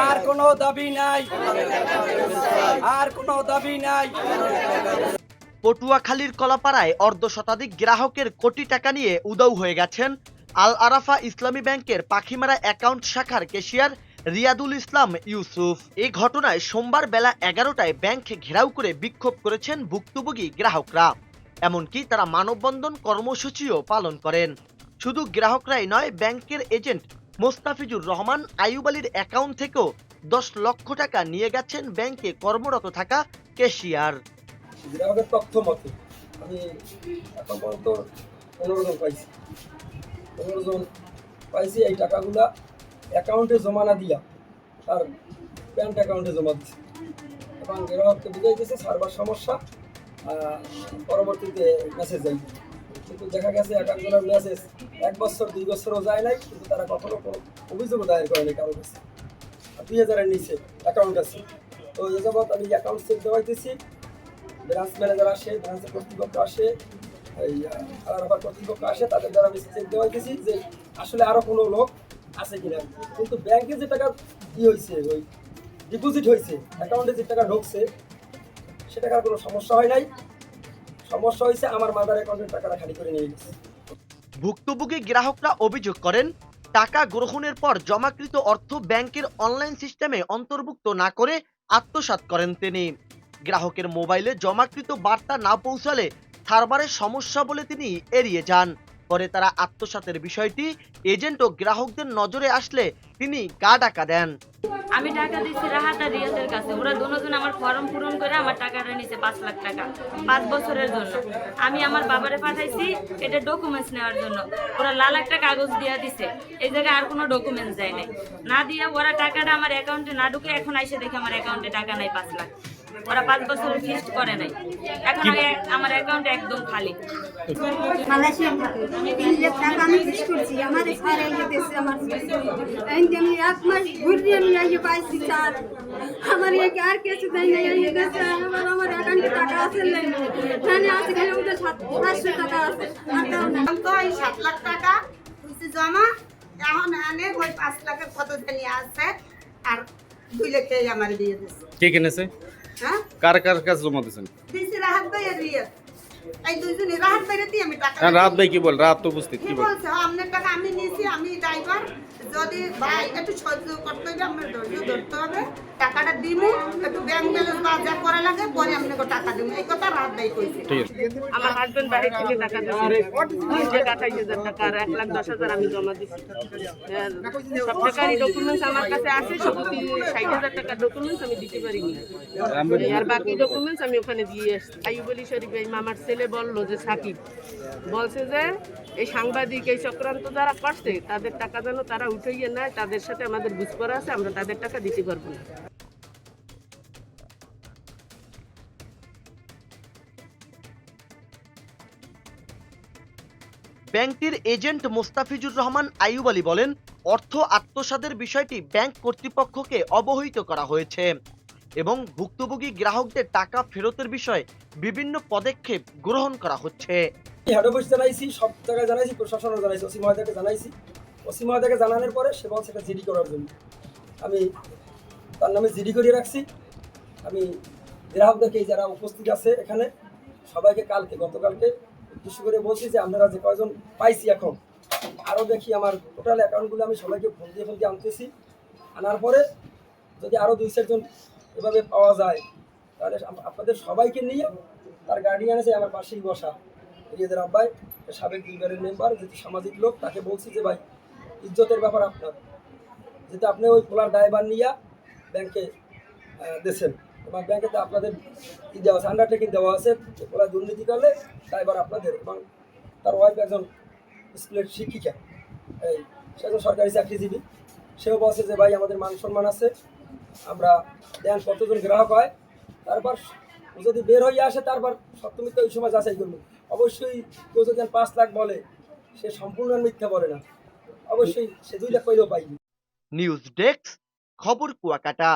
আর কোনো দাবি নাই, আর কোনো দাবি নাই। পটুয়াখালীর কলাপাড়ায় অর্ধশতাধিক গ্রাহকের কোটি টাকা নিয়ে উধাও হয়ে গেছেন আল আরাফা ইসলামী ব্যাংকের পাখিমারা অ্যাকাউন্ট শাখার ক্যাশিয়ার রিয়াদুল ইসলাম ইউসুফ। এই ঘটনায় সোমবার বেলা 11টায় ব্যাংক ঘেরাও করে বিক্ষোভ করেছেন ভুক্তভোগী গ্রাহকরা। এমনকি তারা মানববন্ধন কর্মসূচিও পালন করেন। শুধু গ্রাহকরাই নয়, ব্যাংকের এজেন্ট মোস্তাফিজুর রহমান আইয়ুব আলীর অ্যাকাউন্ট থেকেও 10 লক্ষ টাকা নিয়ে গেছেন ব্যাংকে কর্মরত থাকা ক্যাশিয়ার। গ্রাহকের তথ্য মতে আমি এখন পর্যন্ত 15 জন পাইছি। 15 জন পাইছি। এই টাকাগুলা অ্যাকাউন্টে জমা না দিয়া তার ব্যাংক অ্যাকাউন্টে জমা দিচ্ছে এবং গ্রাহককে বুঝাইতেছে সার্ভার সমস্যা, পরবর্তীতে মেসেজ যাই। কিন্তু দেখা গেছে এক একজনের মেসেজ 1 বছর 2 বছরও যায় নাই, কিন্তু তারা কখনো কোনো অভিযোগও দায়ের করেনি কারো কাছে। 2000-এর নিচে অ্যাকাউন্ট আছে। তো এ যাবৎ আমি অ্যাকাউন্ট চেক দেওয়াইতেছি, ব্রাঞ্চ ম্যানেজার আসে, ব্রাঞ্চের কর্তৃপক্ষ আসে, এই আলাদা কর্তৃপক্ষ আসে, তাদের দ্বারা আমি চেক দেওয়াইতেছি যে আসলে আরও কোনো লোক আছে কিনা। কিন্তু ব্যাংকে যে টাকা হয়েছে, ওই ডিপোজিট হয়েছে, অ্যাকাউন্টে যে টাকা ঢুকছে সে টাকার কোনো সমস্যা হয় নাই। সমস্যা হয়েছে আমার মাদার অ্যাকাউন্টের টাকাটা খালি করে নিয়ে গেছে। ভুক্তভোগী গ্রাহকরা অভিযোগ করেন, টাকা গ্রহণের পর জমাকৃত অর্থ ব্যাংকের অনলাইন সিস্টেমে অন্তর্ভুক্ত না করে আত্মসাৎ করেন তিনি। গ্রাহকের মোবাইলে জমাকৃত বার্তা না পৌঁছালে সার্ভারের সমস্যা বলে তিনি এড়িয়ে যান। পরে তারা আত্মসাতের বিষয়টি এজেন্ট ও গ্রাহকদের নজরে আসলে তিনি গা ডাকা দেন। আমি টাকা দিচ্ছি রাহাত আর রিয়াদের কাছে। ওরা দুজন আমার ফর্ম পূরণ করে আমার টাকাটা নিছে 5 লাখ টাকা 5 বছরের জন্য। আমি আমার বাবারে পাঠাইছি এটা ডকুমেন্টস নেওয়ার জন্য। ওরা লাল একটা কাগজ দিয়ে দিছে, এই জায়গায় আর কোনো ডকুমেন্টস দেয় নাই। না দিয়ে ওরা টাকাটা আমার অ্যাকাউন্টে না ঢুকে এখন আইসে দেখে আমার অ্যাকাউন্টে টাকা নাই 5 লাখ। ওরা 5 বছরের ফিক্সড করে নাই। এখন আমার অ্যাকাউন্ট একদম খালি। মালয়েশিয়া থেকে 3 লাখ টাকা আমি ফিক্স করছি। আমার স্যার এসে দিয়েছে আমার আমি 1 মাস ঘুরিয়ে নিয়ে পাইছি স্যার। আমার আর কিছু দেয় নাই। আমার অ্যাকাউন্টে টাকা আছে নাই, মানে আছে খালি ওটা 700 টাকা আছে। আর তো এই 7 লাখ টাকা হইছে জমা। এখন আনে ওই 5 লাখের কত জানি আছে আর 2 লাখ আমার দিয়ে দিয়েছে। কে কিনেছে? হ্যাঁ, কার কার কাছে জমা দিয়েছেন? দিছি রাহাত ভাই আর রিয়াদ। এই দুইজনে রাহাত ভাইরে দিয়ে আমি টাকা রাত ভাই কি বল? রাত তো উপস্থিত কি বল? বলছে আপনার টাকা আমি নিয়েছি, আমি ড্রাইভার। যদি ভাই একটু সহ্য করতে হবে, আপনার ধৈর্য ধরতে হবে। টাকাটা দিমু, একটু ব্যাংক ব্যালেন্স বাজার করা লাগে, পরে আপনাকে টাকা দিমু। এই কথা রাহাত ভাই কইছে। ঠিক আছে। আমার হাজবেন্ড বাড়ি থেকে টাকা দিয়েছে 28,000 টাকা আর 1,10,000 আমি জমা দিচ্ছি। সব টাকারই ডকুমেন্টস আমার কাছে আছে, সব 60,000 টাকার ডকুমেন্টস আমি দিতে পারিনি। আর বাকি ডকুমেন্টস আমি ওখানে দিয়ে এসেছি। আইয়ুব আলী শরীফ এই মামার ছেলে বললো যে সাকিব বলছে যে এই সাংবাদিক এই চক্রান্ত যারা করছে তাদের টাকা যেন তারা উঠাইয়ে নেয়, তাদের সাথে আমাদের বুঝপড়া আছে, আমরা তাদের টাকা দিতে পারবো না। ব্যাংকটির এজেন্ট মোস্তাফিজুর রহমান আইয়ুব আলী বলেন, অর্থ আত্মসাতের বিষয়টি ব্যাংক কর্তৃপক্ষকে অবহিত করা হয়েছে এবং ভুক্তভোগী গ্রাহকদের টাকা ফেরতের বিষয়ে বিভিন্ন পদক্ষেপ গ্রহণ করা হচ্ছে। হেড অফিস জানাইছি, সব জায়গায় জানাইছি, প্রশাসনও জানাইছি, ওসি মহোদয়কে জানাইছি। ওসি মহোদয়কে জানানোর পরে সে বলছে এটা জিডি করার জন্য। আমি তার নামে জিডি করিয়ে রাখছি। আমি গ্রাহকদেরকে যারা উপস্থিত আছে এখানে সবাইকে গতকালকে উদ্দেশ্য করে বলছি যে আপনারা যে কয়জন পাইছি এখন আরও দেখি আমার টোটাল অ্যাকাউন্টগুলো আমি সবাইকে ফোন দিয়ে আনতেছি। আনার পরে যদি আরও 2-4 জন এভাবে পাওয়া যায় তাহলে আপনাদের সবাইকে নিয়ে তার গার্ডিয়ান আছে আমার পাশেই বসা রিয়াদের আব্বাই, সাবেক বিলবারের মেম্বার, যেহেতু সামাজিক লোক, তাকে বলছি যে ভাই ইজ্জতের ব্যাপার আপনার, যেহেতু আপনি ওই খোলার দায়ভার নিয়ে ব্যাংকে দিয়েছেন এবং ব্যাংকে তো আপনাদের দেওয়া আছে, আন্ডারটেকিং দেওয়া আছে, খোলা দুর্নীতি করলে দায়ভার আপনাদের। এবং তার ওয়াইফ একজন স্কুলের শিক্ষিকা, সে একজন সরকারি চাকরিজীবী। সেও বলছে যে ভাই আমাদের মান সম্মান আছে, আমরা দেন কতজন গ্রাহক হয়, তারপর যদি বের হয়ে আসে তারপর সপ্তমীতে ওই সময় যাচাই করবো। অবশ্যই কেউ যদি 5 লাখ বলে সে সম্পূর্ণ মিথ্যা বলে না, অবশ্যই সে 2 লাখ পাইলেও পাইনি। নিউজ ডেস্ক, খবর কুয়াকাটা।